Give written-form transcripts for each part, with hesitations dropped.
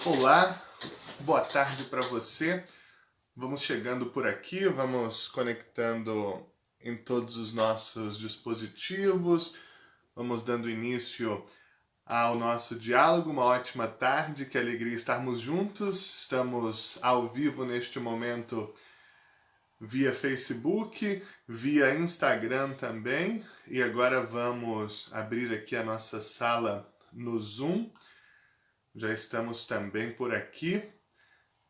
Olá, boa tarde para você. Vamos chegando por aqui, vamos conectando em todos os nossos dispositivos, vamos dando início ao nosso diálogo. Uma ótima tarde, que alegria estarmos juntos. Estamos ao vivo neste momento via Facebook, via Instagram também. E agora vamos abrir aqui a nossa sala no Zoom. Já estamos também por aqui.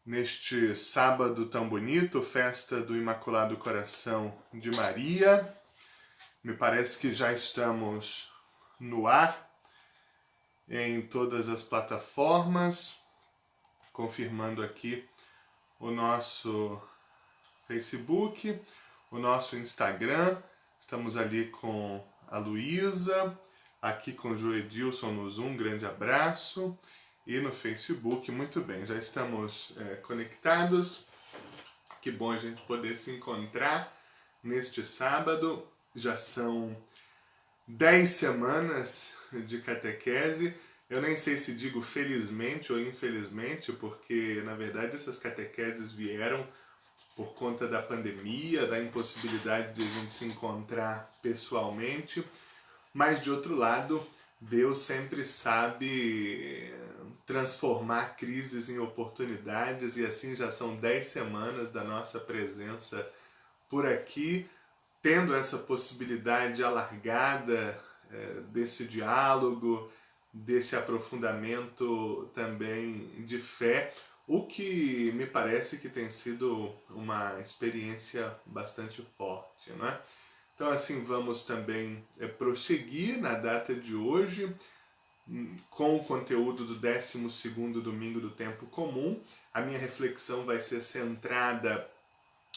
Neste sábado tão bonito, festa do Imaculado Coração de Maria. Me parece que já estamos no ar em todas as plataformas, confirmando aqui o nosso Facebook, o nosso Instagram. Estamos ali com a Luísa, aqui com o Joedilson no Zoom, grande abraço. E no Facebook, muito bem, já estamos conectados. Que bom a gente poder se encontrar neste sábado. Já são 10 semanas de catequese. Eu nem sei se digo felizmente ou infelizmente, porque na verdade essas catequeses vieram por conta da pandemia, da impossibilidade de a gente se encontrar pessoalmente. Mas de outro lado, Deus sempre sabe transformar crises em oportunidades, e assim já são 10 semanas da nossa presença por aqui, tendo essa possibilidade alargada desse diálogo, desse aprofundamento também de fé, o que me parece que tem sido uma experiência bastante forte, não é? Então assim, vamos também prosseguir na data de hoje com o conteúdo do 12º domingo do tempo comum. A minha reflexão vai ser centrada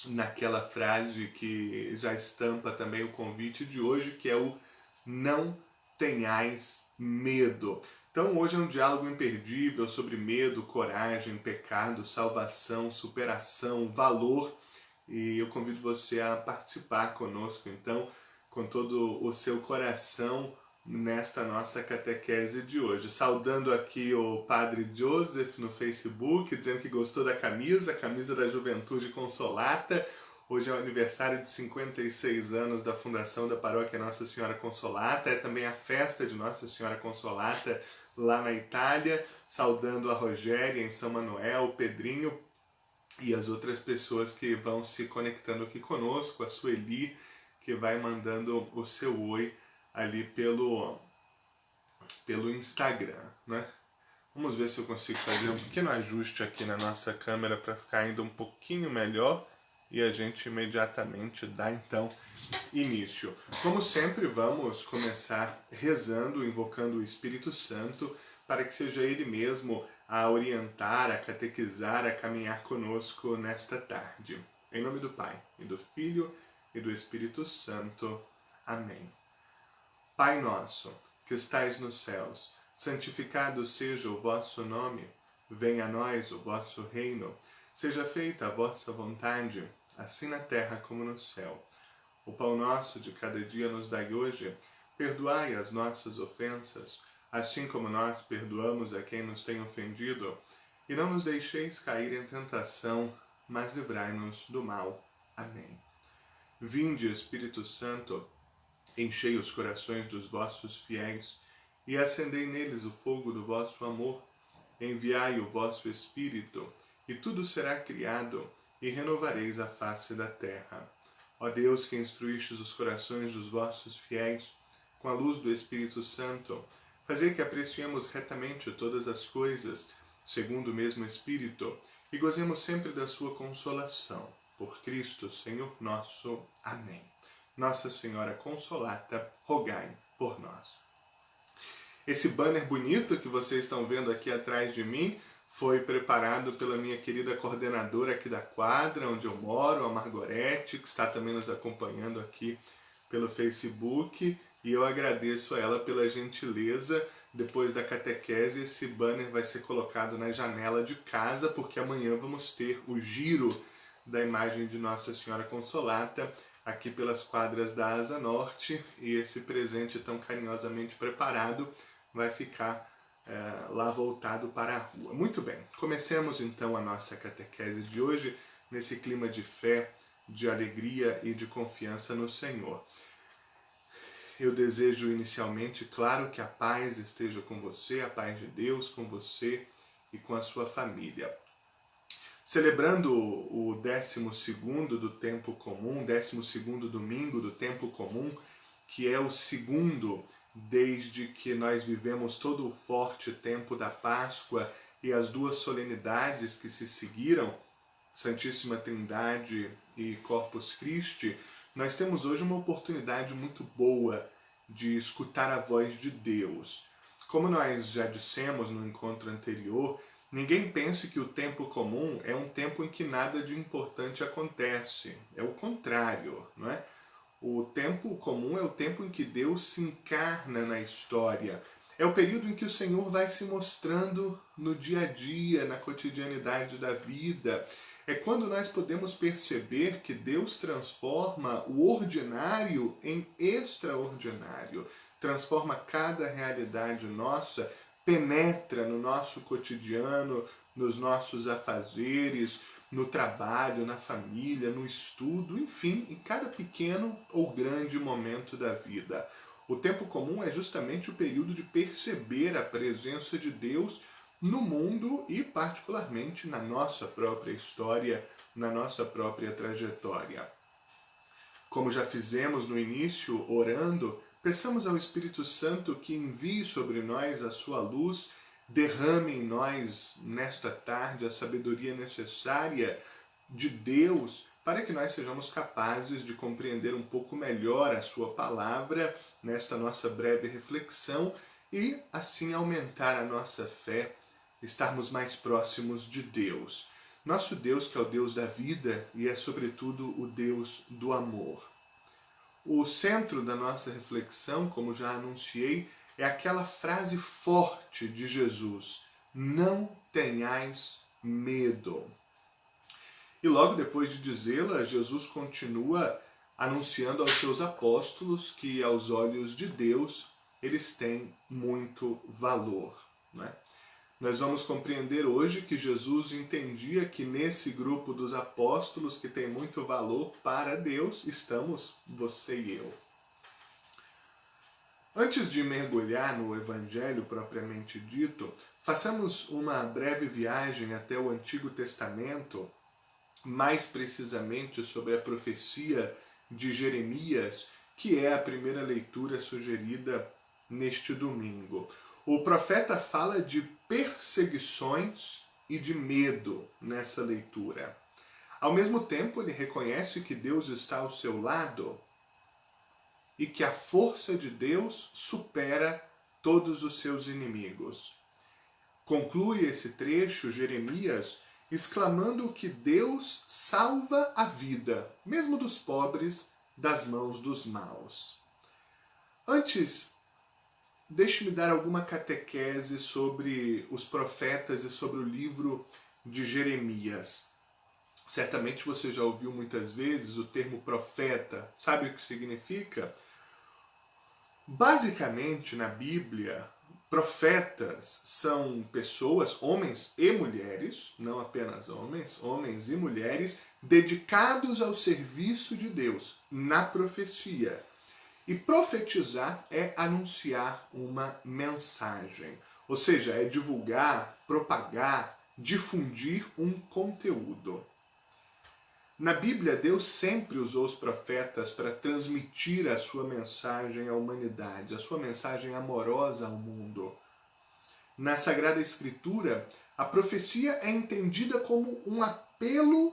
naquela frase que já estampa também o convite de hoje, que é o não tenhais medo. Então hoje é um diálogo imperdível sobre medo, coragem, pecado, salvação, superação, valor. E eu convido você a participar conosco, então, com todo o seu coração nesta nossa catequese de hoje. Saudando aqui o Padre Joseph no Facebook, dizendo que gostou da camisa, a camisa da Juventude Consolata. Hoje é o aniversário de 56 anos da fundação da paróquia Nossa Senhora Consolata. É também a festa de Nossa Senhora Consolata lá na Itália. Saudando a Rogéria em São Manuel, o Pedrinho e as outras pessoas que vão se conectando aqui conosco, a Sueli, que vai mandando o seu oi ali pelo Instagram, né? Vamos ver se eu consigo fazer um pequeno ajuste aqui na nossa câmera para ficar ainda um pouquinho melhor e a gente imediatamente dá então início. Como sempre, vamos começar rezando, invocando o Espírito Santo para que seja Ele mesmo a orientar, a catequizar, a caminhar conosco nesta tarde. Em nome do Pai, e do Filho, e do Espírito Santo. Amém. Pai nosso, que estais nos céus, santificado seja o vosso nome. Venha a nós o vosso reino. Seja feita a vossa vontade, assim na terra como no céu. O pão nosso de cada dia nos dai hoje. Perdoai as nossas ofensas, assim como nós perdoamos a quem nos tem ofendido. E não nos deixeis cair em tentação, mas livrai-nos do mal. Amém. Vinde, Espírito Santo, enchei os corações dos vossos fiéis e acendei neles o fogo do vosso amor. Enviai o vosso Espírito, e tudo será criado, e renovareis a face da terra. Ó Deus, que instruístes os corações dos vossos fiéis com a luz do Espírito Santo, fazei que apreciemos retamente todas as coisas, segundo o mesmo Espírito, e gozemos sempre da sua consolação. Por Cristo, Senhor nosso. Amém. Nossa Senhora Consolata, rogai por nós. Esse banner bonito que vocês estão vendo aqui atrás de mim foi preparado pela minha querida coordenadora aqui da quadra, onde eu moro, a Margorete, que está também nos acompanhando aqui pelo Facebook, e eu agradeço a ela pela gentileza. Depois da catequese, esse banner vai ser colocado na janela de casa, porque amanhã vamos ter o giro da imagem de Nossa Senhora Consolata aqui pelas quadras da Asa Norte, e esse presente tão carinhosamente preparado vai ficar lá voltado para a rua. Muito bem, comecemos então a nossa catequese de hoje nesse clima de fé, de alegria e de confiança no Senhor. Eu desejo inicialmente, claro, que a paz esteja com você, a paz de Deus com você e com a sua família. Celebrando o 12º do tempo comum, 12º domingo do tempo comum, que é o segundo desde que nós vivemos todo o forte tempo da Páscoa e as duas solenidades que se seguiram, Santíssima Trindade e Corpus Christi, nós temos hoje uma oportunidade muito boa de escutar a voz de Deus. Como nós já dissemos no encontro anterior, ninguém pense que o tempo comum é um tempo em que nada de importante acontece. É o contrário, não é? O tempo comum é o tempo em que Deus se encarna na história. É o período em que o Senhor vai se mostrando no dia a dia, na cotidianidade da vida. É quando nós podemos perceber que Deus transforma o ordinário em extraordinário. Transforma cada realidade nossa, penetra no nosso cotidiano, nos nossos afazeres, no trabalho, na família, no estudo, enfim, em cada pequeno ou grande momento da vida. O tempo comum é justamente o período de perceber a presença de Deus no mundo e particularmente na nossa própria história, na nossa própria trajetória. Como já fizemos no início, orando, peçamos ao Espírito Santo que envie sobre nós a sua luz, derrame em nós, nesta tarde, a sabedoria necessária de Deus para que nós sejamos capazes de compreender um pouco melhor a sua palavra nesta nossa breve reflexão e, assim, aumentar a nossa fé, estarmos mais próximos de Deus. Nosso Deus, que é o Deus da vida e é, sobretudo, o Deus do amor. O centro da nossa reflexão, como já anunciei, é aquela frase forte de Jesus: não tenhais medo. E logo depois de dizê-la, Jesus continua anunciando aos seus apóstolos que, aos olhos de Deus, eles têm muito valor, né? Nós vamos compreender hoje que Jesus entendia que nesse grupo dos apóstolos que tem muito valor para Deus, estamos você e eu. Antes de mergulhar no Evangelho propriamente dito, façamos uma breve viagem até o Antigo Testamento, mais precisamente sobre a profecia de Jeremias, que é a primeira leitura sugerida neste domingo. O profeta fala de perseguições e de medo nessa leitura. Ao mesmo tempo, ele reconhece que Deus está ao seu lado e que a força de Deus supera todos os seus inimigos. Conclui esse trecho, Jeremias, exclamando que Deus salva a vida, mesmo dos pobres, das mãos dos maus. Antes, deixe-me dar alguma catequese sobre os profetas e sobre o livro de Jeremias. Certamente você já ouviu muitas vezes o termo profeta. Sabe o que significa? Basicamente, na Bíblia, profetas são pessoas, homens e mulheres, não apenas homens, homens e mulheres, dedicados ao serviço de Deus, na profecia. E profetizar é anunciar uma mensagem, ou seja, é divulgar, propagar, difundir um conteúdo. Na Bíblia, Deus sempre usou os profetas para transmitir a sua mensagem à humanidade, a sua mensagem amorosa ao mundo. Na Sagrada Escritura, a profecia é entendida como um apelo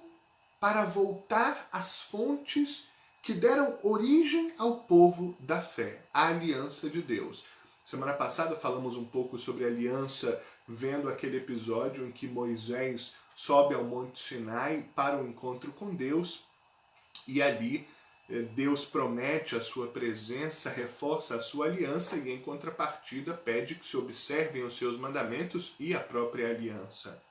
para voltar às fontes que deram origem ao povo da fé, a aliança de Deus. Semana passada falamos um pouco sobre aliança, vendo aquele episódio em que Moisés sobe ao Monte Sinai para o encontro com Deus e ali Deus promete a sua presença, reforça a sua aliança e em contrapartida pede que se observem os seus mandamentos e a própria aliança.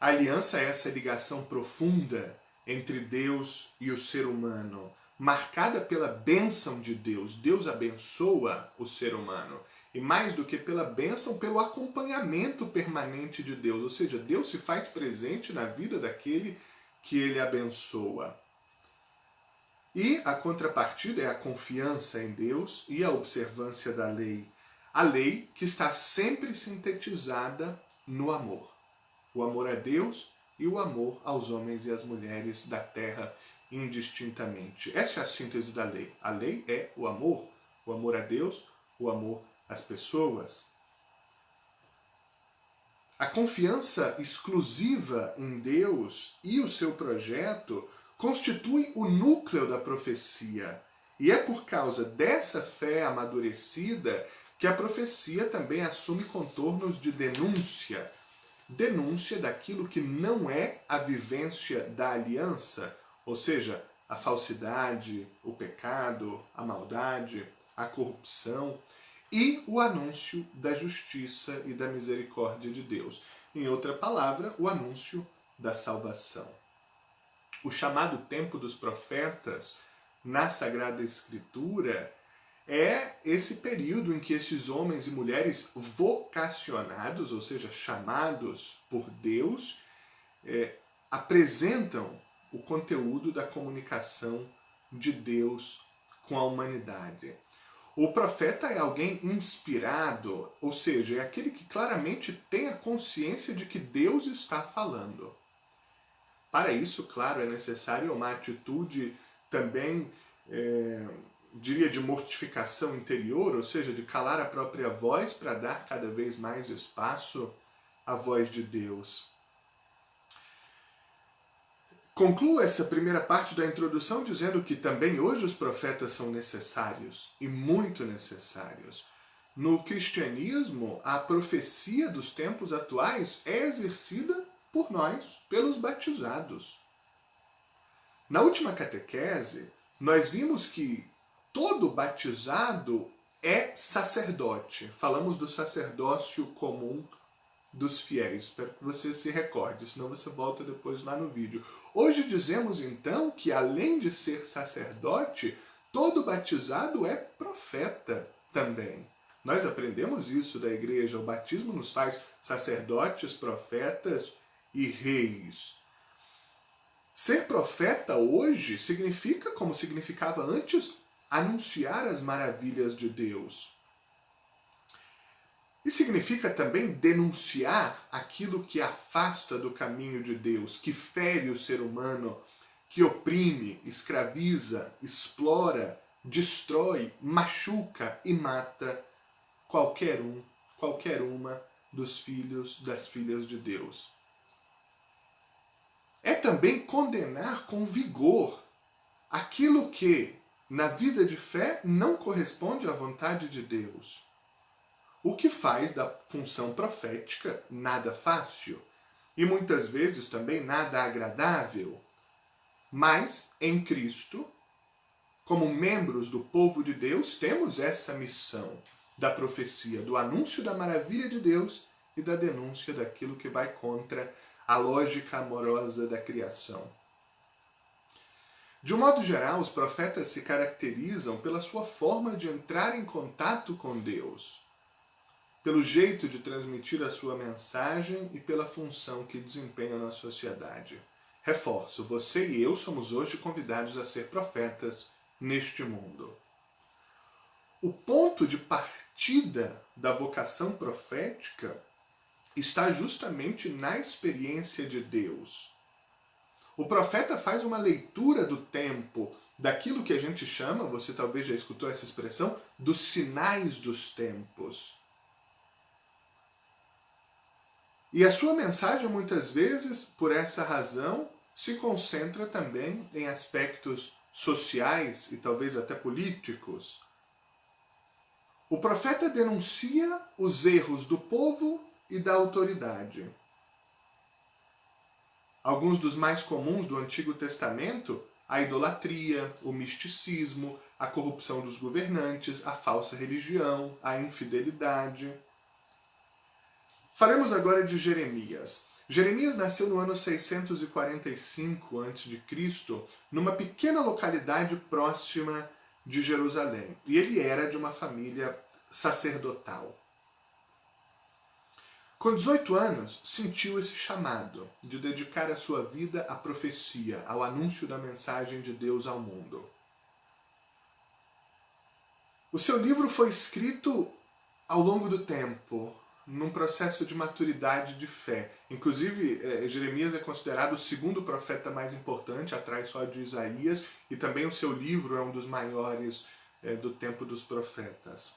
A aliança é essa ligação profunda entre Deus e o ser humano, marcada pela bênção de Deus. Deus abençoa o ser humano. e mais do que pela bênção, pelo acompanhamento permanente de Deus. Ou seja, Deus se faz presente na vida daquele que ele abençoa. E a contrapartida é a confiança em Deus e a observância da lei. A lei que está sempre sintetizada no amor. O amor a Deus e o amor aos homens e às mulheres da terra indistintamente. Essa é a síntese da lei. A lei é o amor a Deus, o amor às pessoas. A confiança exclusiva em Deus e o seu projeto constitui o núcleo da profecia. E é por causa dessa fé amadurecida que a profecia também assume contornos de denúncia. Denúncia daquilo que não é a vivência da aliança, ou seja, a falsidade, o pecado, a maldade, a corrupção, e o anúncio da justiça e da misericórdia de Deus. Em outra palavra, o anúncio da salvação. O chamado tempo dos profetas na Sagrada Escritura é esse período em que esses homens e mulheres vocacionados, ou seja, chamados por Deus, apresentam o conteúdo da comunicação de Deus com a humanidade. O profeta é alguém inspirado, ou seja, é aquele que claramente tem a consciência de que Deus está falando. Para isso, claro, é necessário uma atitude também, diria, de mortificação interior, ou seja, de calar a própria voz para dar cada vez mais espaço à voz de Deus. Concluo essa primeira parte da introdução dizendo que também hoje os profetas são necessários, e muito necessários. No cristianismo, a profecia dos tempos atuais é exercida por nós, pelos batizados. Na última catequese, nós vimos que todo batizado é sacerdote. Falamos do sacerdócio comum dos fiéis. Espero que você se recorde, senão você volta depois lá no vídeo. Hoje dizemos então que além de ser sacerdote, todo batizado é profeta também. Nós aprendemos isso da igreja. O batismo nos faz sacerdotes, profetas e reis. Ser profeta hoje significa, como significava antes, anunciar as maravilhas de Deus. E significa também denunciar aquilo que afasta do caminho de Deus, que fere o ser humano, que oprime, escraviza, explora, destrói, machuca e mata qualquer uma dos filhos, das filhas de Deus. É também condenar com vigor aquilo que, na vida de fé, não corresponde à vontade de Deus. O que faz da função profética nada fácil e muitas vezes também nada agradável. Mas, em Cristo, como membros do povo de Deus, temos essa missão da profecia, do anúncio da maravilha de Deus e da denúncia daquilo que vai contra a lógica amorosa da criação. De um modo geral, os profetas se caracterizam pela sua forma de entrar em contato com Deus, pelo jeito de transmitir a sua mensagem e pela função que desempenham na sociedade. Reforço, você e eu somos hoje convidados a ser profetas neste mundo. O ponto de partida da vocação profética está justamente na experiência de Deus. O profeta faz uma leitura do tempo, daquilo que a gente chama, você talvez já escutou essa expressão, dos sinais dos tempos. E a sua mensagem, muitas vezes, por essa razão, se concentra também em aspectos sociais e talvez até políticos. O profeta denuncia os erros do povo e da autoridade. Alguns dos mais comuns do Antigo Testamento, a idolatria, o misticismo, a corrupção dos governantes, a falsa religião, a infidelidade. Falemos agora de Jeremias. Jeremias nasceu no ano 645 a.C., numa pequena localidade próxima de Jerusalém. E ele era de uma família sacerdotal. Com 18 anos, sentiu esse chamado de dedicar a sua vida à profecia, ao anúncio da mensagem de Deus ao mundo. O seu livro foi escrito ao longo do tempo, num processo de maturidade de fé. Inclusive, Jeremias é considerado o segundo profeta mais importante, atrás só de Isaías, e também o seu livro é um dos maiores do tempo dos profetas.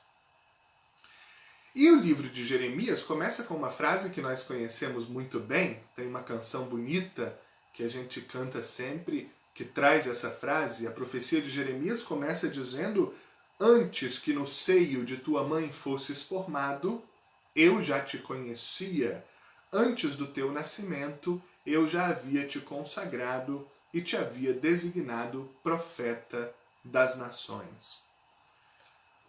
E o livro de Jeremias começa com uma frase que nós conhecemos muito bem, tem uma canção bonita que a gente canta sempre, que traz essa frase. A profecia de Jeremias começa dizendo: antes que no seio de tua mãe fosses formado, eu já te conhecia. Antes do teu nascimento, eu já havia te consagrado e te havia designado profeta das nações.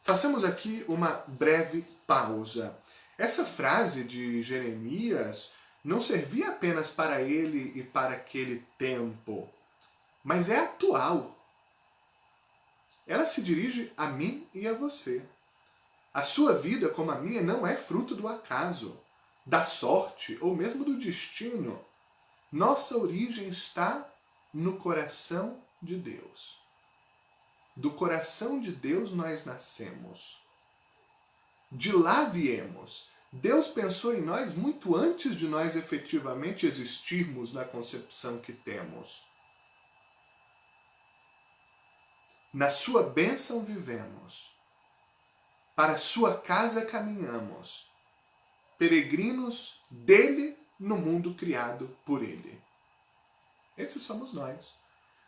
Façamos aqui uma breve pausa. Essa frase de Jeremias não servia apenas para ele e para aquele tempo, mas é atual. Ela se dirige a mim e a você. A sua vida, como a minha, não é fruto do acaso, da sorte ou mesmo do destino. Nossa origem está no coração de Deus. Do coração de Deus nós nascemos. De lá viemos. Deus pensou em nós muito antes de nós efetivamente existirmos na concepção que temos. Na sua bênção vivemos. Para a sua casa caminhamos. Peregrinos dele no mundo criado por ele. Esses somos nós.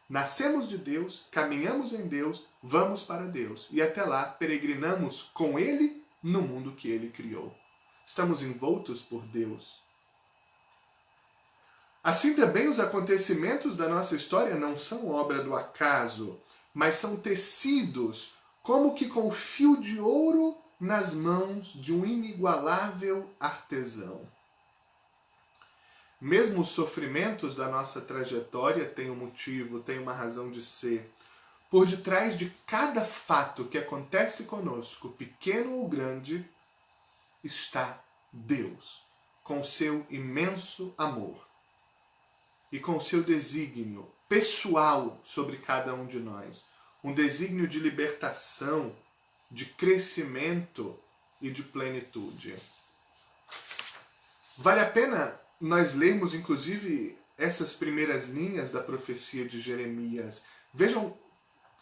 Nascemos de Deus, caminhamos em Deus, vamos para Deus. E até lá peregrinamos com ele no mundo que ele criou. Estamos envoltos por Deus. Assim também os acontecimentos da nossa história não são obra do acaso, mas são tecidos como que com fio de ouro nas mãos de um inigualável artesão. Mesmo os sofrimentos da nossa trajetória têm um motivo, têm uma razão de ser. Por detrás de cada fato que acontece conosco, pequeno ou grande, está Deus, com seu imenso amor e com seu desígnio pessoal sobre cada um de nós. Um desígnio de libertação, de crescimento e de plenitude. Vale a pena nós lermos, inclusive, essas primeiras linhas da profecia de Jeremias. Vejam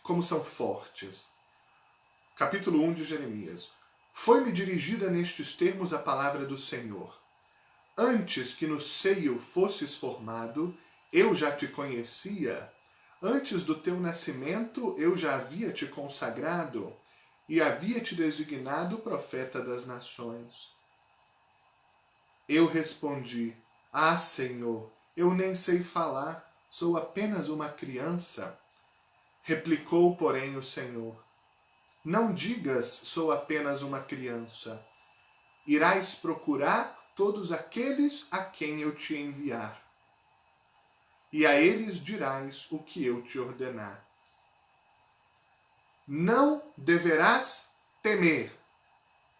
como são fortes. Capítulo 1 de Jeremias. Foi-me dirigida nestes termos a palavra do Senhor. Antes que no seio fosses formado, eu já te conhecia. Antes do teu nascimento, eu já havia te consagrado e havia te designado profeta das nações. Eu respondi: ah, Senhor, eu nem sei falar, sou apenas uma criança. Replicou, porém, o Senhor: não digas, sou apenas uma criança. Irás procurar todos aqueles a quem eu te enviar. E a eles dirás o que eu te ordenar. Não deverás temer,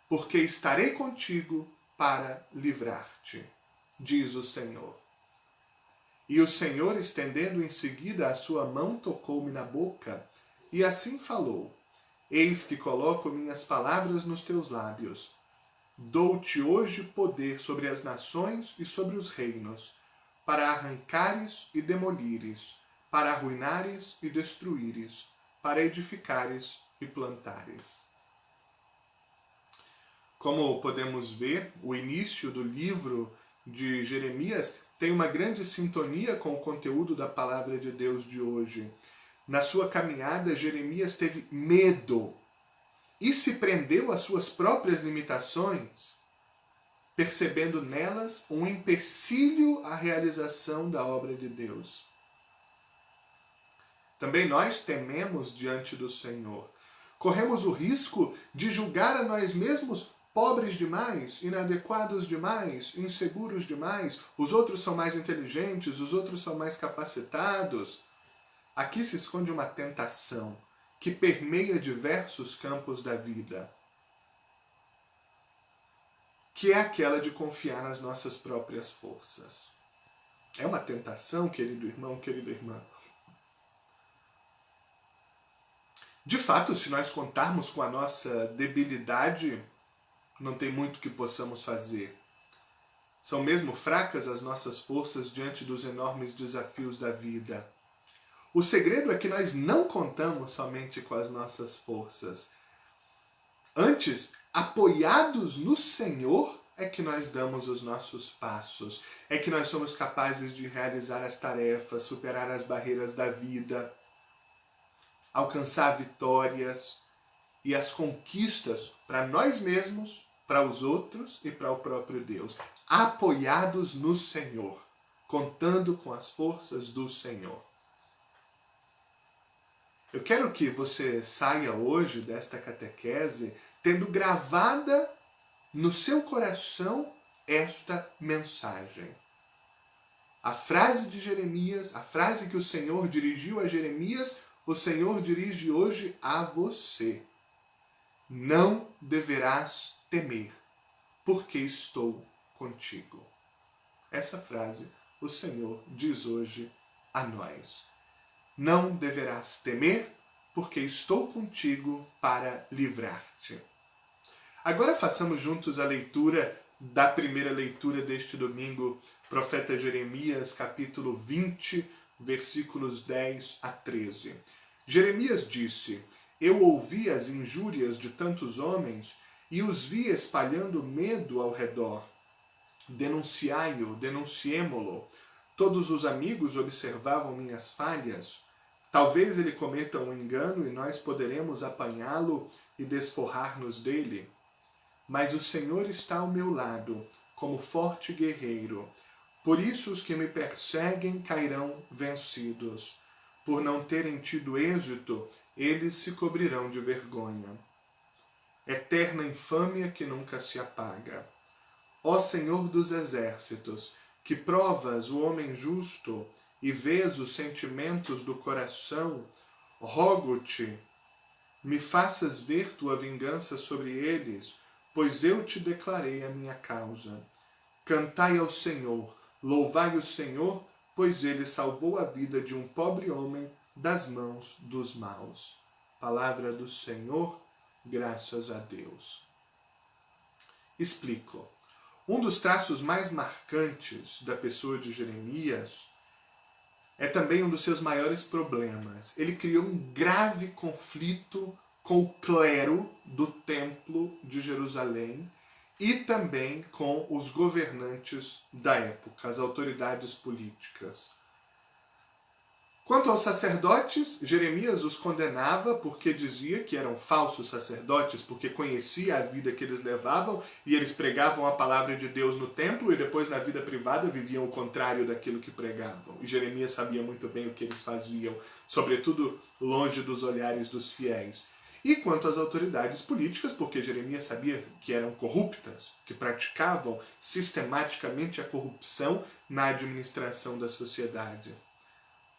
porque estarei contigo para livrar-te, diz o Senhor. E o Senhor, estendendo em seguida a sua mão, tocou-me na boca, e assim falou: eis que coloco minhas palavras nos teus lábios. Dou-te hoje poder sobre as nações e sobre os reinos, para arrancares e demolires, para arruinares e destruíres, para edificares e plantares. Como podemos ver, o início do livro de Jeremias tem uma grande sintonia com o conteúdo da palavra de Deus de hoje. Na sua caminhada, Jeremias teve medo e se prendeu às suas próprias limitações, percebendo nelas um empecilho à realização da obra de Deus. Também nós tememos diante do Senhor. Corremos o risco de julgar a nós mesmos pobres demais, inadequados demais, inseguros demais. Os outros são mais inteligentes, os outros são mais capacitados. Aqui se esconde uma tentação que permeia diversos campos da vida. que é aquela de confiar nas nossas próprias forças. É uma tentação, querido irmão, querida irmã. De fato, se nós contarmos com a nossa debilidade, não tem muito que possamos fazer. São mesmo fracas as nossas forças diante dos enormes desafios da vida. O segredo é que nós não contamos somente com as nossas forças. Antes, apoiados no Senhor, é que nós damos os nossos passos. É que nós somos capazes de realizar as tarefas, superar as barreiras da vida, alcançar vitórias e as conquistas para nós mesmos, para os outros e para o próprio Deus. Apoiados no Senhor, contando com as forças do Senhor. Eu quero que você saia hoje desta catequese tendo gravada no seu coração esta mensagem. A frase de Jeremias, a frase que o Senhor dirigiu a Jeremias, o Senhor dirige hoje a você. Não deverás temer, porque estou contigo. Essa frase o Senhor diz hoje a nós. Não deverás temer, porque estou contigo para livrar-te. Agora façamos juntos a leitura da primeira leitura deste domingo, profeta Jeremias, capítulo 20, versículos 10 a 13. Jeremias disse: Eu ouvi as injúrias de tantos homens e os vi espalhando medo ao redor. Denunciai-o, denunciemo-lo. Todos os amigos observavam minhas falhas. Talvez ele cometa um engano e nós poderemos apanhá-lo e desforrar-nos dele. Mas o Senhor está ao meu lado, como forte guerreiro. Por isso os que me perseguem cairão vencidos. Por não terem tido êxito, eles se cobrirão de vergonha. Eterna infâmia que nunca se apaga. Ó Senhor dos exércitos, que provas o homem justo e vês os sentimentos do coração, rogo-te, me faças ver tua vingança sobre eles, pois eu te declarei a minha causa. Cantai ao Senhor, louvai o Senhor, pois ele salvou a vida de um pobre homem das mãos dos maus. Palavra do Senhor, graças a Deus. Explico. Um dos traços mais marcantes da pessoa de Jeremias é também um dos seus maiores problemas. Ele criou um grave conflito com o clero do Templo de Jerusalém e também com os governantes da época, as autoridades políticas. Quanto aos sacerdotes, Jeremias os condenava porque dizia que eram falsos sacerdotes, porque conhecia a vida que eles levavam e eles pregavam a palavra de Deus no templo e depois na vida privada viviam o contrário daquilo que pregavam. E Jeremias sabia muito bem o que eles faziam, sobretudo longe dos olhares dos fiéis. E quanto às autoridades políticas, porque Jeremias sabia que eram corruptas, que praticavam sistematicamente a corrupção na administração da sociedade.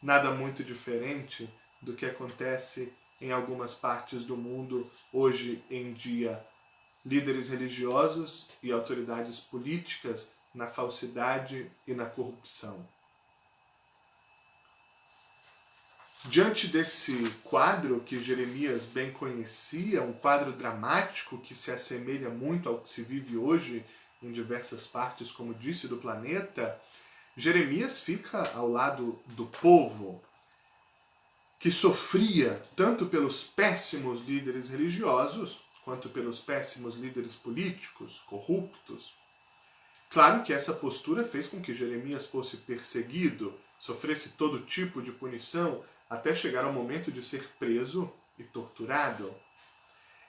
Nada muito diferente do que acontece em algumas partes do mundo hoje em dia. Líderes religiosos e autoridades políticas na falsidade e na corrupção. Diante desse quadro que Jeremias bem conhecia, um quadro dramático que se assemelha muito ao que se vive hoje em diversas partes, como disse, do planeta, Jeremias fica ao lado do povo que sofria tanto pelos péssimos líderes religiosos quanto pelos péssimos líderes políticos, corruptos. Claro que essa postura fez com que Jeremias fosse perseguido, sofresse todo tipo de punição, até chegar ao momento de ser preso e torturado.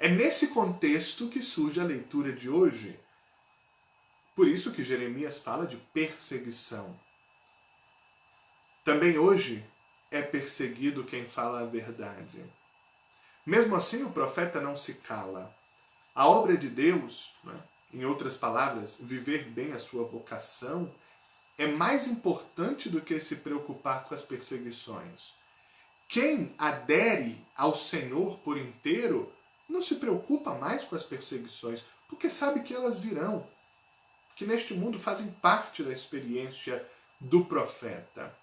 É nesse contexto que surge a leitura de hoje. Por isso que Jeremias fala de perseguição. Também hoje é perseguido quem fala a verdade. Mesmo assim, o profeta não se cala. A obra de Deus, em outras palavras, viver bem a sua vocação, é mais importante do que se preocupar com as perseguições. Quem adere ao Senhor por inteiro não se preocupa mais com as perseguições, porque sabe que elas virão. que neste mundo fazem parte da experiência do profeta.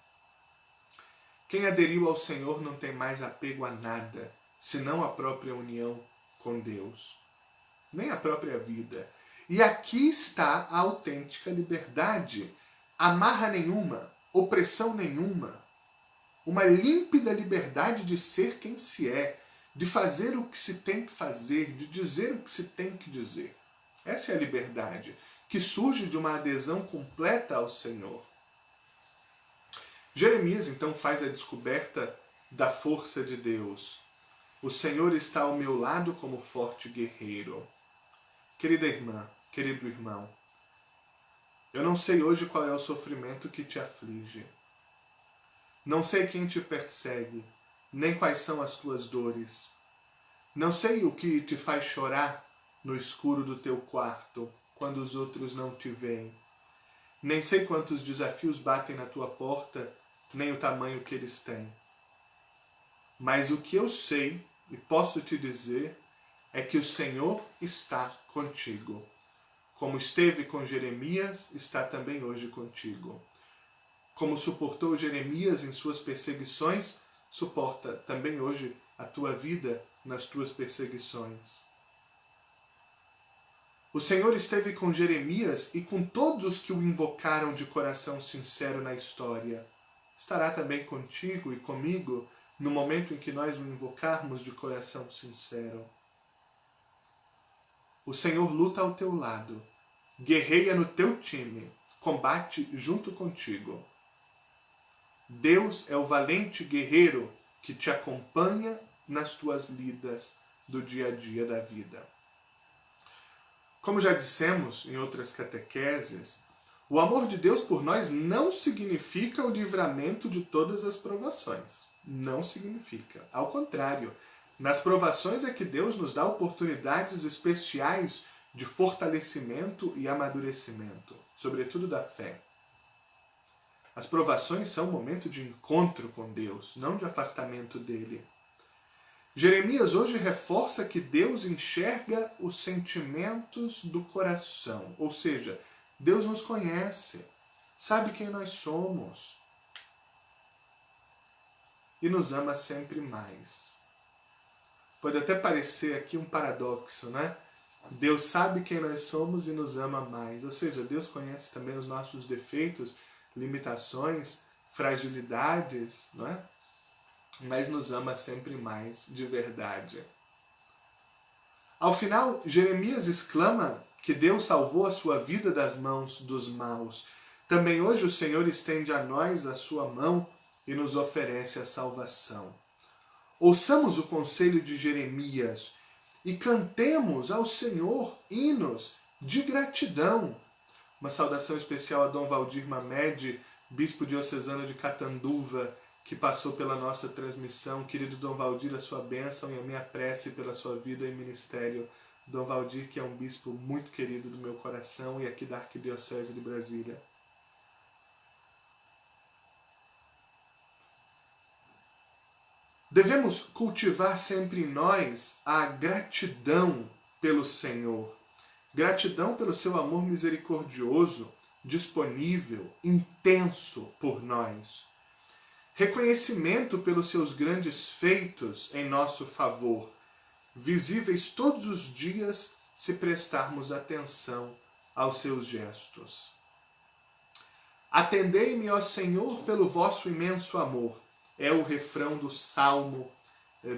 Quem aderiu ao Senhor não tem mais apego a nada, senão a própria união com Deus, nem a própria vida. E aqui está a autêntica liberdade. Amarra nenhuma, opressão nenhuma. Uma límpida liberdade de ser quem se é, de fazer o que se tem que fazer, de dizer o que se tem que dizer. Essa é a liberdade, que surge de uma adesão completa ao Senhor. Jeremias, então, faz a descoberta da força de Deus. O Senhor está ao meu lado como forte guerreiro. Querida irmã, querido irmão, eu não sei hoje qual é o sofrimento que te aflige. Não sei quem te persegue, nem quais são as tuas dores. Não sei o que te faz chorar no escuro do teu quarto, quando os outros não te veem. Nem sei quantos desafios batem na tua porta, nem o tamanho que eles têm. Mas o que eu sei e posso te dizer é que o Senhor está contigo. Como esteve com Jeremias, está também hoje contigo. Como suportou Jeremias em suas perseguições, suporta também hoje a tua vida nas tuas perseguições. O Senhor esteve com Jeremias e com todos os que o invocaram de coração sincero na história. Estará também contigo e comigo no momento em que nós o invocarmos de coração sincero. O Senhor luta ao teu lado, guerreia no teu time, combate junto contigo. Deus é o valente guerreiro que te acompanha nas tuas lidas do dia a dia da vida. Como já dissemos em outras catequeses, o amor de Deus por nós não significa o livramento de todas as provações. Não significa. Ao contrário, nas provações é que Deus nos dá oportunidades especiais de fortalecimento e amadurecimento, sobretudo da fé. As provações são um momento de encontro com Deus, não de afastamento dele. Jeremias hoje reforça que Deus enxerga os sentimentos do coração, ou seja, Deus nos conhece, sabe quem nós somos e nos ama sempre mais. Pode até parecer aqui um paradoxo, né? Deus sabe quem nós somos e nos ama mais, ou seja, Deus conhece também os nossos defeitos, limitações, fragilidades, não é? Mas nos ama sempre mais, de verdade. Ao final, Jeremias exclama que Deus salvou a sua vida das mãos dos maus. Também hoje o Senhor estende a nós a sua mão e nos oferece a salvação. Ouçamos o conselho de Jeremias e cantemos ao Senhor hinos de gratidão. Uma saudação especial a Dom Valdir Mamed, bispo diocesano de Catanduva, que passou pela nossa transmissão. Querido Dom Valdir, a sua bênção e a minha prece pela sua vida e ministério. Dom Valdir, que é um bispo muito querido do meu coração e aqui da Arquidiocese de Brasília. Devemos cultivar sempre em nós a gratidão pelo Senhor. Gratidão pelo seu amor misericordioso, disponível, intenso por nós. Reconhecimento pelos seus grandes feitos em nosso favor, visíveis todos os dias se prestarmos atenção aos seus gestos. Atendei-me, ó Senhor, pelo vosso imenso amor. É o refrão do Salmo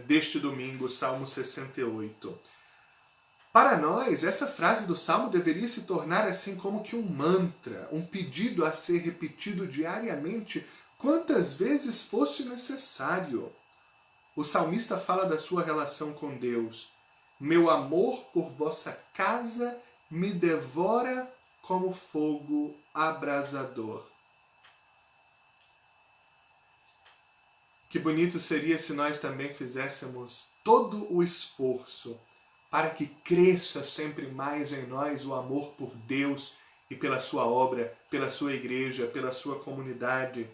deste domingo, Salmo 68. Para nós, essa frase do Salmo deveria se tornar assim como que um mantra, um pedido a ser repetido diariamente, quantas vezes fosse necessário. O salmista fala da sua relação com Deus. Meu amor por vossa casa me devora como fogo abrasador. Que bonito seria se nós também fizéssemos todo o esforço para que cresça sempre mais em nós o amor por Deus e pela sua obra, pela sua igreja, pela sua comunidade.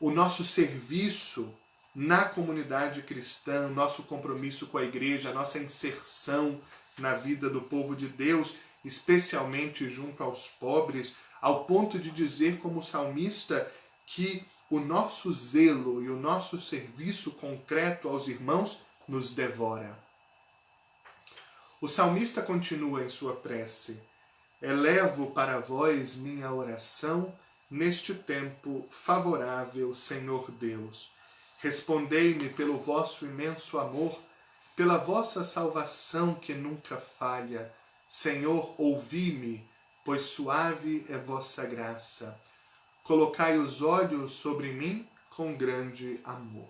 O nosso serviço na comunidade cristã, nosso compromisso com a igreja, a nossa inserção na vida do povo de Deus, especialmente junto aos pobres, ao ponto de dizer, como salmista, que o nosso zelo e o nosso serviço concreto aos irmãos nos devora. O salmista continua em sua prece: elevo para vós minha oração neste tempo favorável, Senhor Deus. Respondei-me pelo vosso imenso amor, pela vossa salvação que nunca falha. Senhor, ouvi-me, pois suave é vossa graça. Colocai os olhos sobre mim com grande amor.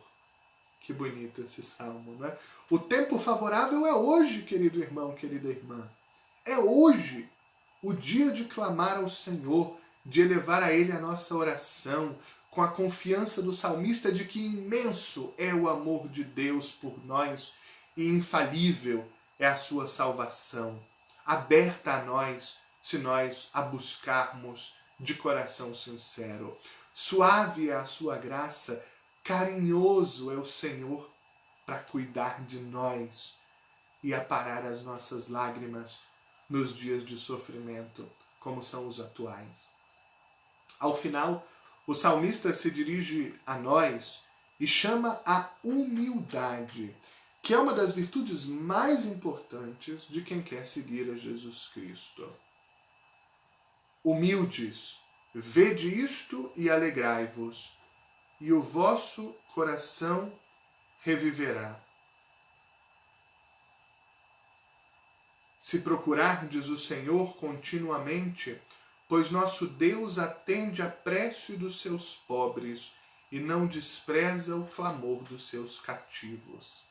Que bonito esse salmo, não é? O tempo favorável é hoje, querido irmão, querida irmã. É hoje o dia de clamar ao Senhor, de elevar a Ele a nossa oração, com a confiança do salmista de que imenso é o amor de Deus por nós e infalível é a sua salvação, aberta a nós, se nós a buscarmos de coração sincero. Suave é a sua graça, carinhoso é o Senhor para cuidar de nós e aparar as nossas lágrimas nos dias de sofrimento, como são os atuais. Ao final, o salmista se dirige a nós e chama a humildade, que é uma das virtudes mais importantes de quem quer seguir a Jesus Cristo. Humildes, vede isto e alegrai-vos, e o vosso coração reviverá. Se procurardes o Senhor continuamente, pois nosso Deus atende à prece dos seus pobres e não despreza o clamor dos seus cativos.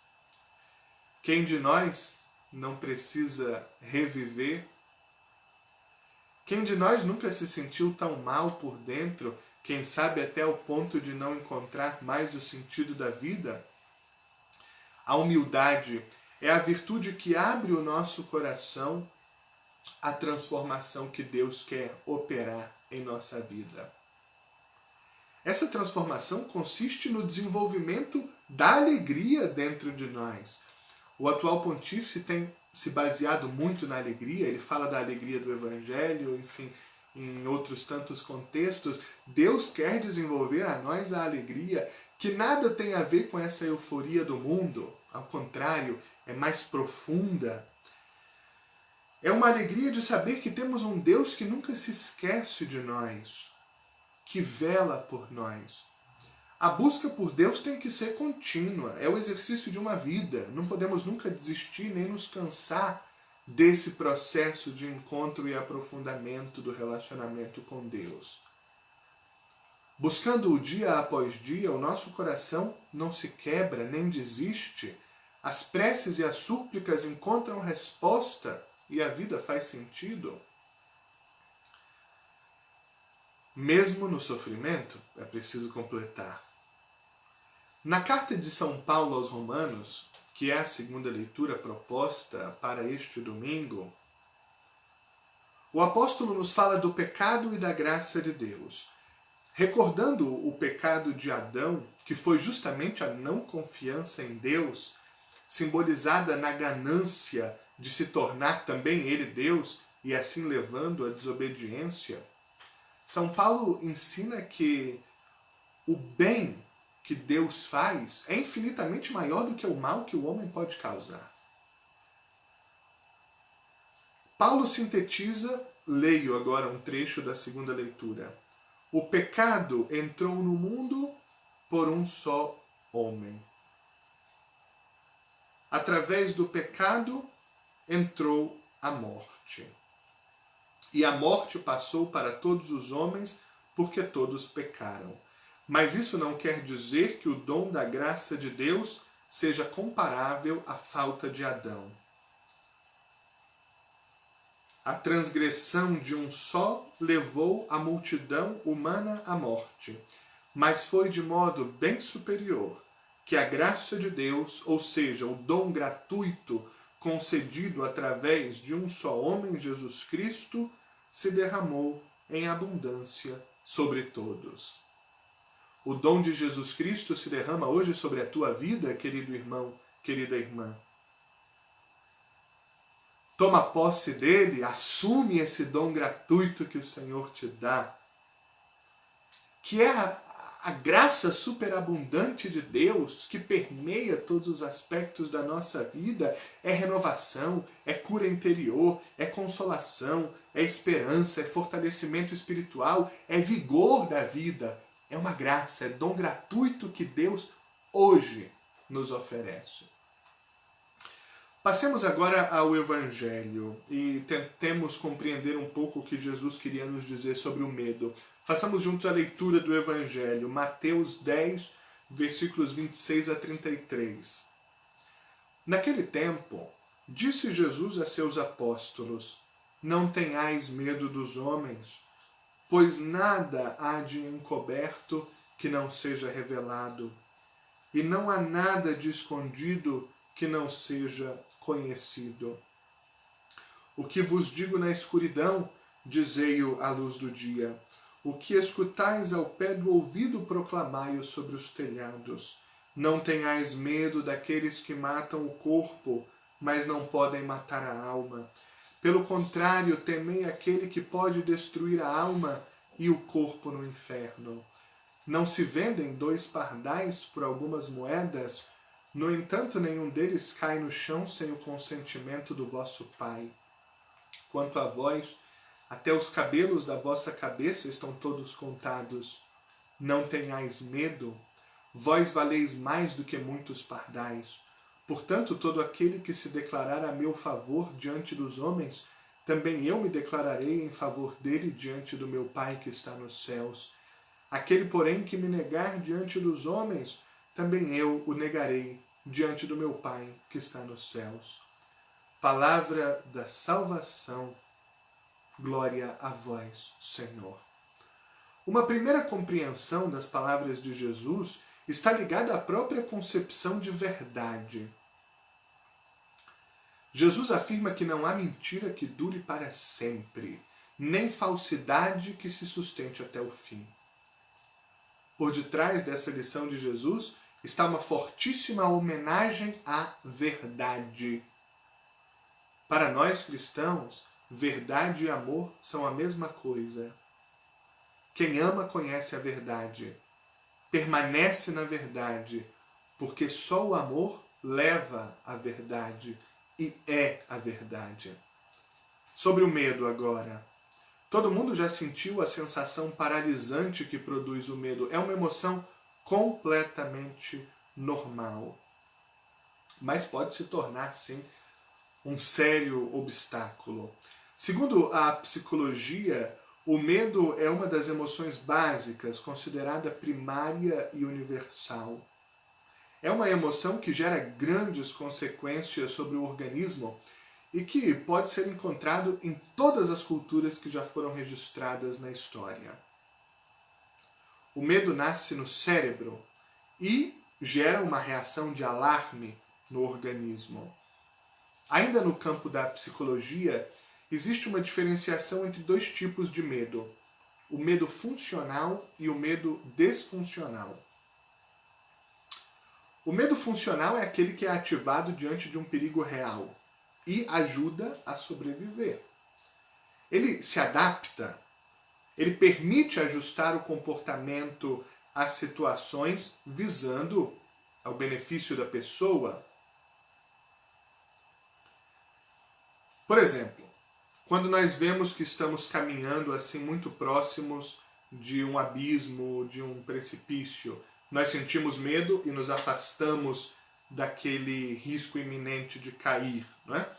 Quem de nós não precisa reviver? Quem de nós nunca se sentiu tão mal por dentro, quem sabe até ao ponto de não encontrar mais o sentido da vida? A humildade é a virtude que abre o nosso coração à transformação que Deus quer operar em nossa vida. Essa transformação consiste no desenvolvimento da alegria dentro de nós. O atual pontífice tem se baseado muito na alegria, ele fala da alegria do Evangelho, enfim, em outros tantos contextos. Deus quer desenvolver a nós a alegria que nada tem a ver com essa euforia do mundo, ao contrário, é mais profunda. É uma alegria de saber que temos um Deus que nunca se esquece de nós, que vela por nós. A busca por Deus tem que ser contínua, é o exercício de uma vida. Não podemos nunca desistir nem nos cansar desse processo de encontro e aprofundamento do relacionamento com Deus. Buscando-o dia após dia, o nosso coração não se quebra nem desiste. As preces e as súplicas encontram resposta e a vida faz sentido. Mesmo no sofrimento, é preciso completar. Na carta de São Paulo aos Romanos, que é a segunda leitura proposta para este domingo, o apóstolo nos fala do pecado e da graça de Deus. Recordando o pecado de Adão, que foi justamente a não confiança em Deus, simbolizada na ganância de se tornar também ele Deus e assim levando à desobediência, São Paulo ensina que o bem que Deus faz é infinitamente maior do que o mal que o homem pode causar. Paulo sintetiza, leio agora um trecho da segunda leitura. O pecado entrou no mundo por um só homem. Através do pecado entrou a morte. E a morte passou para todos os homens porque todos pecaram. Mas isso não quer dizer que o dom da graça de Deus seja comparável à falta de Adão. A transgressão de um só levou a multidão humana à morte, mas foi de modo bem superior que a graça de Deus, ou seja, o dom gratuito concedido através de um só homem, Jesus Cristo, se derramou em abundância sobre todos. O dom de Jesus Cristo se derrama hoje sobre a tua vida, querido irmão, querida irmã. toma posse dele, assume esse dom gratuito que o Senhor te dá, que é a graça superabundante de Deus que permeia todos os aspectos da nossa vida. É renovação, é cura interior, é consolação, é esperança, é fortalecimento espiritual, é vigor da vida. É uma graça, é dom gratuito que Deus hoje nos oferece. Passemos agora ao Evangelho e tentemos compreender um pouco o que Jesus queria nos dizer sobre o medo. Façamos juntos a leitura do Evangelho, Mateus 10, versículos 26 a 33. Naquele tempo, disse Jesus a seus apóstolos: Não tenhais medo dos homens, pois nada há de encoberto que não seja revelado, e não há nada de escondido que não seja conhecido. O que vos digo na escuridão, dizei-o à luz do dia. O que escutais ao pé do ouvido, proclamai-o sobre os telhados. Não tenhais medo daqueles que matam o corpo, mas não podem matar a alma. Pelo contrário, temei aquele que pode destruir a alma e o corpo no inferno. Não se vendem 2 pardais por algumas moedas? No entanto, nenhum deles cai no chão sem o consentimento do vosso Pai. Quanto a vós, até os cabelos da vossa cabeça estão todos contados. Não tenhais medo, vós valeis mais do que muitos pardais. Portanto, todo aquele que se declarar a meu favor diante dos homens, também eu me declararei em favor dele diante do meu Pai que está nos céus. Aquele, porém, que me negar diante dos homens, também eu o negarei diante do meu Pai que está nos céus. Palavra da salvação. Glória a vós, Senhor. Uma primeira compreensão das palavras de Jesus está ligada à própria concepção de verdade. Jesus afirma que não há mentira que dure para sempre, nem falsidade que se sustente até o fim. Por detrás dessa lição de Jesus está uma fortíssima homenagem à verdade. Para nós cristãos, verdade e amor são a mesma coisa. Quem ama conhece a verdade, permanece na verdade, porque só o amor leva à verdade e é a verdade. Sobre o medo agora. Todo mundo já sentiu a sensação paralisante que produz o medo. É uma emoção completamente normal. Mas pode se tornar, sim, um sério obstáculo. Segundo a psicologia, o medo é uma das emoções básicas, considerada primária e universal. É uma emoção que gera grandes consequências sobre o organismo e que pode ser encontrado em todas as culturas que já foram registradas na história. O medo nasce no cérebro e gera uma reação de alarme no organismo. Ainda no campo da psicologia, existe uma diferenciação entre 2 tipos de medo: o medo funcional e o medo desfuncional. O medo funcional é aquele que é ativado diante de um perigo real e ajuda a sobreviver. Ele se adapta, ele permite ajustar o comportamento às situações visando ao benefício da pessoa. Por exemplo, quando nós vemos que estamos caminhando assim muito próximos de um abismo, de um precipício, nós sentimos medo e nos afastamos daquele risco iminente de cair, não é?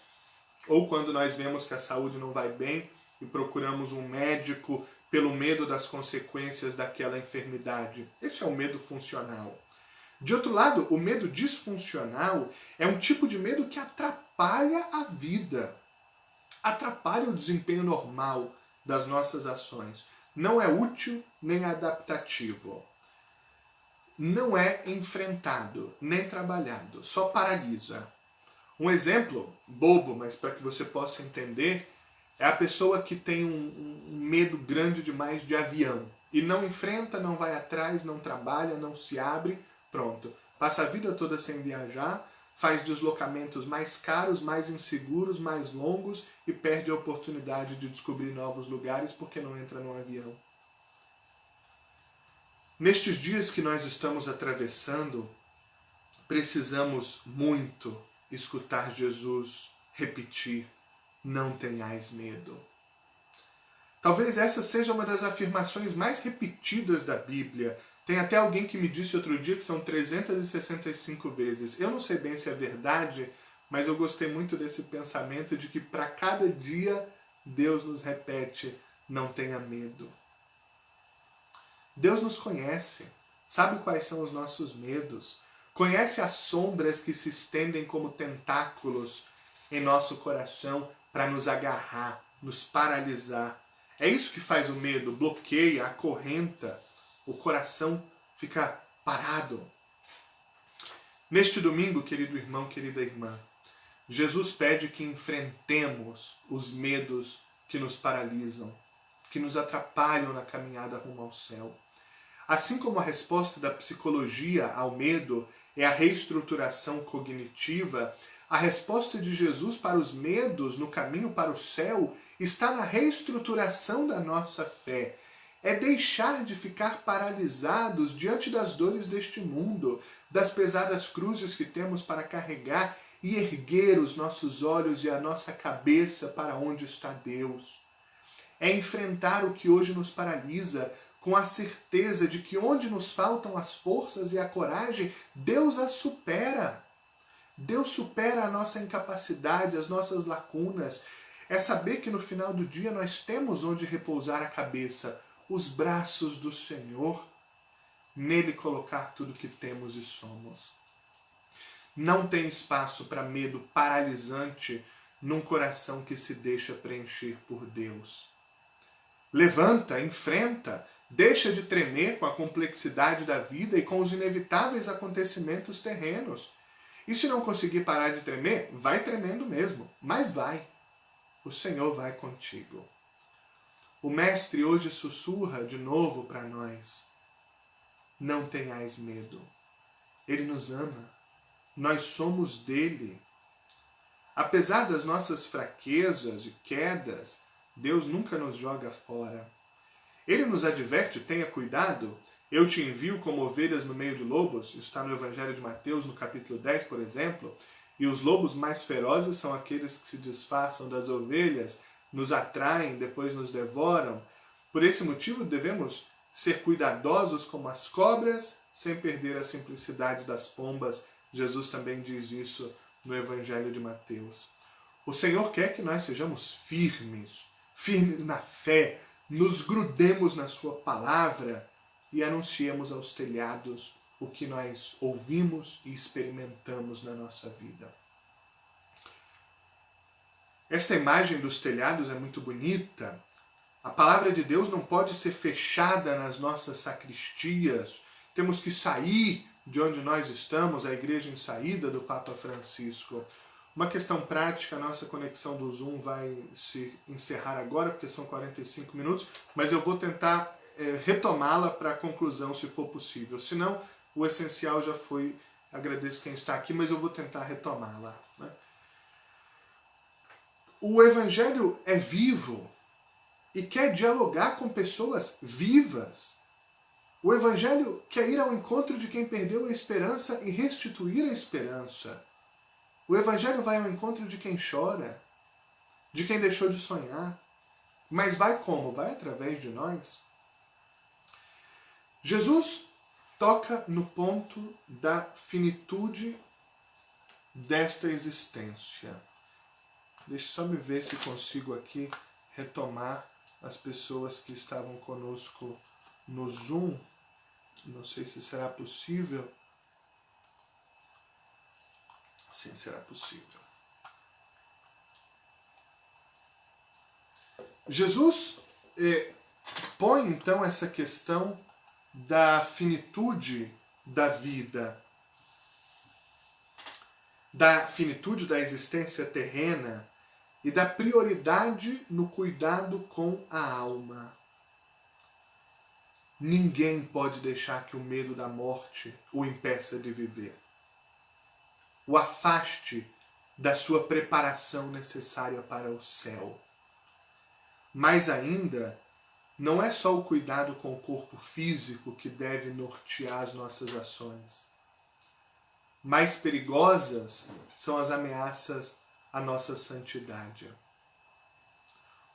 Ou quando nós vemos que a saúde não vai bem e procuramos um médico pelo medo das consequências daquela enfermidade. Esse é o medo funcional. De outro lado, o medo disfuncional é um tipo de medo que atrapalha a vida, atrapalha o desempenho normal das nossas ações. Não é útil nem adaptativo. Não é enfrentado, nem trabalhado, só paralisa. Um exemplo bobo, mas para que você possa entender, é a pessoa que tem um medo grande demais de avião e não enfrenta, não vai atrás, não trabalha, não se abre, pronto. Passa a vida toda sem viajar, faz deslocamentos mais caros, mais inseguros, mais longos e perde a oportunidade de descobrir novos lugares porque não entra num avião. Nestes dias que nós estamos atravessando, precisamos muito escutar Jesus repetir: não tenhais medo. Talvez essa seja uma das afirmações mais repetidas da Bíblia. Tem até alguém que me disse outro dia que são 365 vezes. Eu não sei bem se é verdade, mas eu gostei muito desse pensamento de que para cada dia Deus nos repete: não tenha medo. Deus nos conhece, sabe quais são os nossos medos, conhece as sombras que se estendem como tentáculos em nosso coração para nos agarrar, nos paralisar. É isso que faz o medo, bloqueia, acorrenta, o coração fica parado. Neste domingo, querido irmão, querida irmã, Jesus pede que enfrentemos os medos que nos paralisam, que nos atrapalham na caminhada rumo ao céu. Assim como a resposta da psicologia ao medo é a reestruturação cognitiva, a resposta de Jesus para os medos no caminho para o céu está na reestruturação da nossa fé. É deixar de ficar paralisados diante das dores deste mundo, das pesadas cruzes que temos para carregar e erguer os nossos olhos e a nossa cabeça para onde está Deus. É enfrentar o que hoje nos paralisa com a certeza de que onde nos faltam as forças e a coragem, Deus as supera. Deus supera a nossa incapacidade, as nossas lacunas. É saber que no final do dia nós temos onde repousar a cabeça, os braços do Senhor, nele colocar tudo que temos e somos. Não tem espaço para medo paralisante num coração que se deixa preencher por Deus. Levanta, enfrenta, deixa de tremer com a complexidade da vida e com os inevitáveis acontecimentos terrenos. E se não conseguir parar de tremer, vai tremendo mesmo, mas vai. O Senhor vai contigo. O Mestre hoje sussurra de novo para nós: não tenhais medo. Ele nos ama. Nós somos dele. Apesar das nossas fraquezas e quedas, Deus nunca nos joga fora. Ele nos adverte: tenha cuidado, eu te envio como ovelhas no meio de lobos. Isso está no Evangelho de Mateus, no capítulo 10, por exemplo. E os lobos mais ferozes são aqueles que se disfarçam das ovelhas, nos atraem, depois nos devoram. Por esse motivo, devemos ser cuidadosos como as cobras, sem perder a simplicidade das pombas. Jesus também diz isso no Evangelho de Mateus. O Senhor quer que nós sejamos firmes, firmes na fé, nos grudemos na sua palavra e anunciemos aos telhados o que nós ouvimos e experimentamos na nossa vida. Esta imagem dos telhados é muito bonita. A palavra de Deus não pode ser fechada nas nossas sacristias. Temos que sair de onde nós estamos, a igreja em saída do Papa Francisco. Uma questão prática, a nossa conexão do Zoom vai se encerrar agora, porque são 45 minutos, mas eu vou tentar retomá-la para a conclusão, se for possível. Se não, o essencial já foi. Agradeço quem está aqui, mas eu vou tentar retomá-la, né? O Evangelho é vivo e quer dialogar com pessoas vivas. O Evangelho quer ir ao encontro de quem perdeu a esperança e restituir a esperança. O Evangelho vai ao encontro de quem chora, de quem deixou de sonhar. Mas vai como? Vai através de nós. Jesus toca no ponto da finitude desta existência. Deixa eu só me ver se consigo aqui retomar as pessoas que estavam conosco no Zoom. Não sei se será possível. Sim, será possível. Jesus põe então essa questão da finitude da vida, da finitude da existência terrena e da prioridade no cuidado com a alma. Ninguém pode deixar que o medo da morte o impeça de viver. o afaste da sua preparação necessária para o céu. Mais ainda, não é só o cuidado com o corpo físico que deve nortear as nossas ações. Mais perigosas são as ameaças à nossa santidade.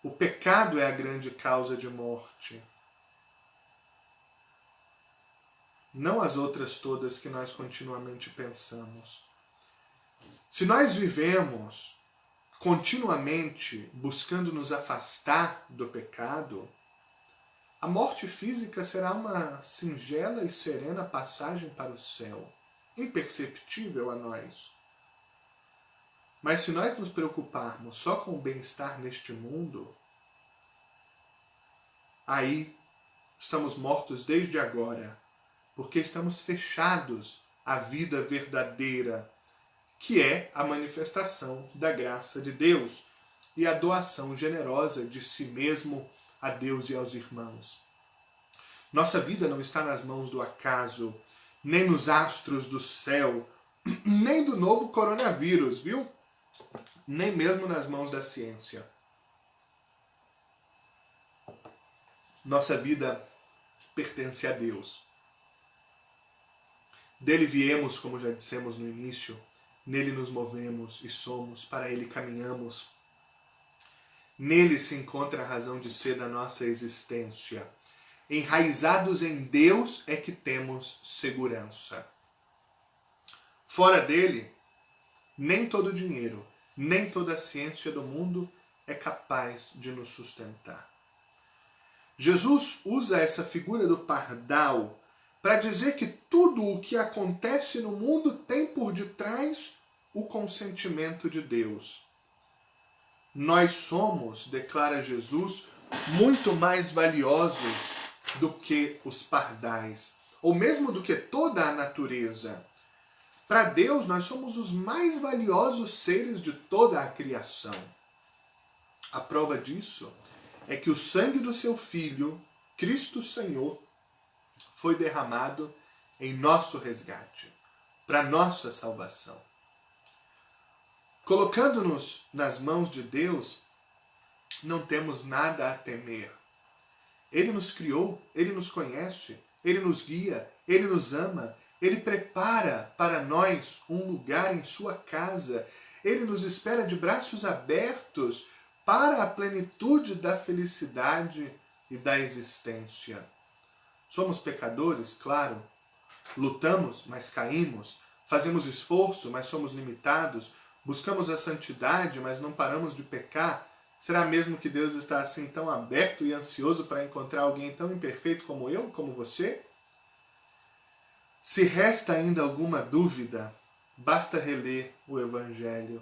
O pecado é a grande causa de morte. Não as outras todas que nós continuamente pensamos. Se nós vivemos continuamente buscando nos afastar do pecado, a morte física será uma singela e serena passagem para o céu, imperceptível a nós. Mas se nós nos preocuparmos só com o bem-estar neste mundo, aí estamos mortos desde agora, porque estamos fechados à vida verdadeira, que é a manifestação da graça de Deus e a doação generosa de si mesmo a Deus e aos irmãos. Nossa vida não está nas mãos do acaso, nem nos astros do céu, nem do novo coronavírus, viu? Nem mesmo nas mãos da ciência. Nossa vida pertence a Deus. Dele viemos, como já dissemos no início, nele nos movemos e somos, para ele caminhamos. Nele se encontra a razão de ser da nossa existência. Enraizados em Deus é que temos segurança. Fora dele, nem todo dinheiro, nem toda a ciência do mundo é capaz de nos sustentar. Jesus usa essa figura do pardal para dizer que tudo o que acontece no mundo tem por detrás o consentimento de Deus. Nós somos, declara Jesus, muito mais valiosos do que os pardais, ou mesmo do que toda a natureza. Para Deus, nós somos os mais valiosos seres de toda a criação. A prova disso é que o sangue do seu Filho, Cristo Senhor, foi derramado em nosso resgate, para nossa salvação. Colocando-nos nas mãos de Deus, não temos nada a temer. Ele nos criou, Ele nos conhece, Ele nos guia, Ele nos ama, Ele prepara para nós um lugar em sua casa. Ele nos espera de braços abertos para a plenitude da felicidade e da existência. Somos pecadores, claro. Lutamos, mas caímos. Fazemos esforço, mas somos limitados. Buscamos a santidade, mas não paramos de pecar. Será mesmo que Deus está assim tão aberto e ansioso para encontrar alguém tão imperfeito como eu, como você? Se resta ainda alguma dúvida, basta reler o Evangelho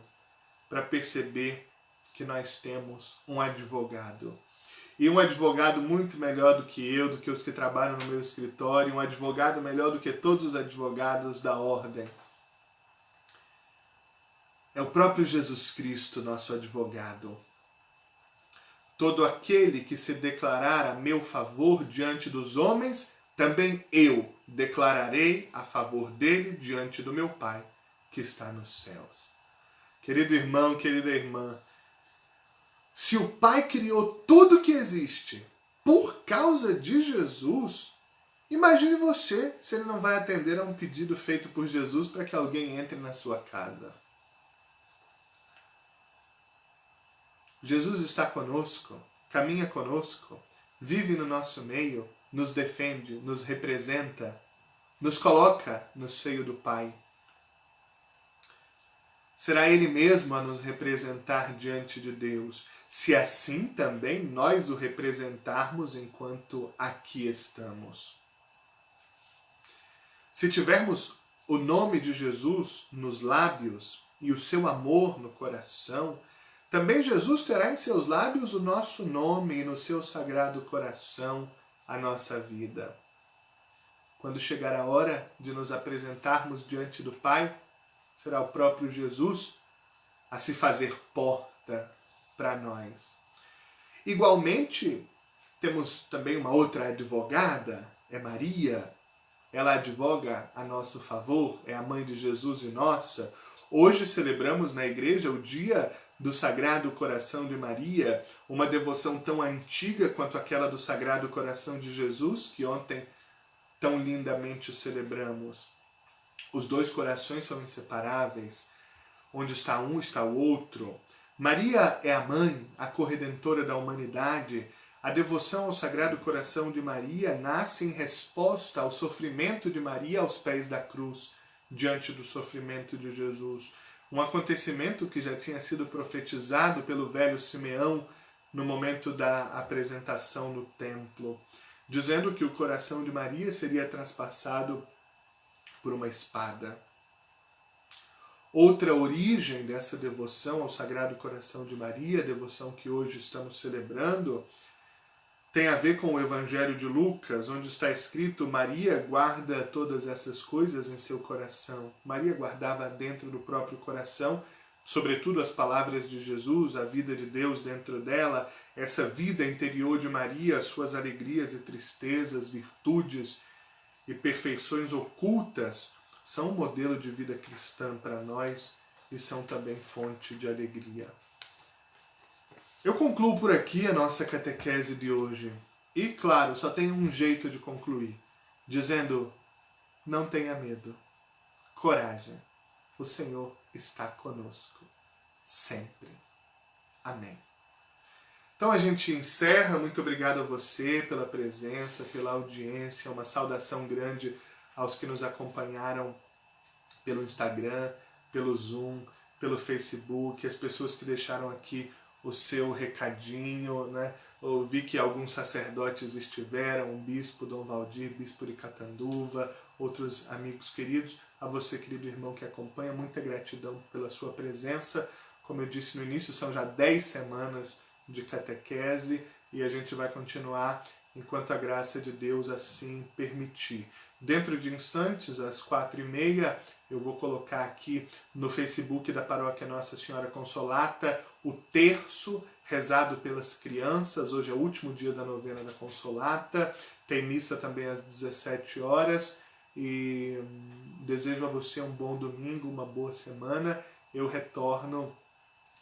para perceber que nós temos um advogado. E um advogado muito melhor do que eu, do que os que trabalham no meu escritório, um advogado melhor do que todos os advogados da ordem. É o próprio Jesus Cristo, nosso advogado. Todo aquele que se declarar a meu favor diante dos homens, também eu declararei a favor dele diante do meu Pai, que está nos céus. Querido irmão, querida irmã, se o Pai criou tudo que existe por causa de Jesus, imagine você se ele não vai atender a um pedido feito por Jesus para que alguém entre na sua casa. Jesus está conosco, caminha conosco, vive no nosso meio, nos defende, nos representa, nos coloca no seio do Pai. Será Ele mesmo a nos representar diante de Deus, se assim também nós o representarmos enquanto aqui estamos. Se tivermos o nome de Jesus nos lábios e o seu amor no coração, também Jesus terá em seus lábios o nosso nome e no seu sagrado coração a nossa vida. Quando chegar a hora de nos apresentarmos diante do Pai, será o próprio Jesus a se fazer porta para nós. Igualmente, temos também uma outra advogada, é Maria. Ela advoga a nosso favor, é a mãe de Jesus e nossa. Hoje celebramos na igreja o dia do Sagrado Coração de Maria, uma devoção tão antiga quanto aquela do Sagrado Coração de Jesus, que ontem tão lindamente celebramos. Os dois corações são inseparáveis. Onde está um, está o outro. Maria é a mãe, a corredentora da humanidade. A devoção ao Sagrado Coração de Maria nasce em resposta ao sofrimento de Maria aos pés da cruz, diante do sofrimento de Jesus. Um acontecimento que já tinha sido profetizado pelo velho Simeão no momento da apresentação no templo, dizendo que o coração de Maria seria transpassado por uma espada. Outra origem dessa devoção ao Sagrado Coração de Maria, a devoção que hoje estamos celebrando, tem a ver com o Evangelho de Lucas, onde está escrito: Maria guarda todas essas coisas em seu coração. Maria guardava dentro do próprio coração, sobretudo as palavras de Jesus, a vida de Deus dentro dela, essa vida interior de Maria, suas alegrias e tristezas, virtudes e perfeições ocultas, são um modelo de vida cristã para nós e são também fonte de alegria. Eu concluo por aqui a nossa catequese de hoje. E, claro, só tem um jeito de concluir, dizendo: não tenha medo, coragem, o Senhor está conosco, sempre. Amém. Então a gente encerra. Muito obrigado a você pela presença, pela audiência, uma saudação grande aos que nos acompanharam pelo Instagram, pelo Zoom, pelo Facebook, as pessoas que deixaram aqui o seu recadinho, né? Eu vi que alguns sacerdotes estiveram, o bispo Dom Valdir, bispo de Catanduva, outros amigos queridos. A você, querido irmão que acompanha, muita gratidão pela sua presença. Como eu disse no início, são já 10 semanas de catequese e a gente vai continuar enquanto a graça de Deus assim permitir. Dentro de instantes, às 4h30, eu vou colocar aqui no Facebook da Paróquia Nossa Senhora Consolata o terço rezado pelas crianças. Hoje é o último dia da novena da Consolata. Tem missa também às 17 horas. E desejo a você um bom domingo, uma boa semana. Eu retorno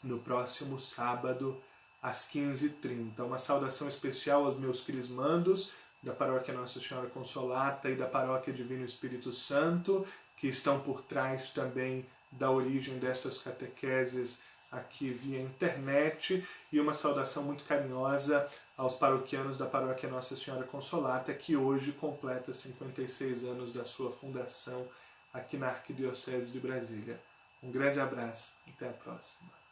no próximo sábado, às 15h30. Uma saudação especial aos meus crismandos da Paróquia Nossa Senhora Consolata e da Paróquia Divino Espírito Santo, que estão por trás também da origem destas catequeses aqui via internet, e uma saudação muito carinhosa aos paroquianos da Paróquia Nossa Senhora Consolata, que hoje completa 56 anos da sua fundação aqui na Arquidiocese de Brasília. Um grande abraço, até a próxima.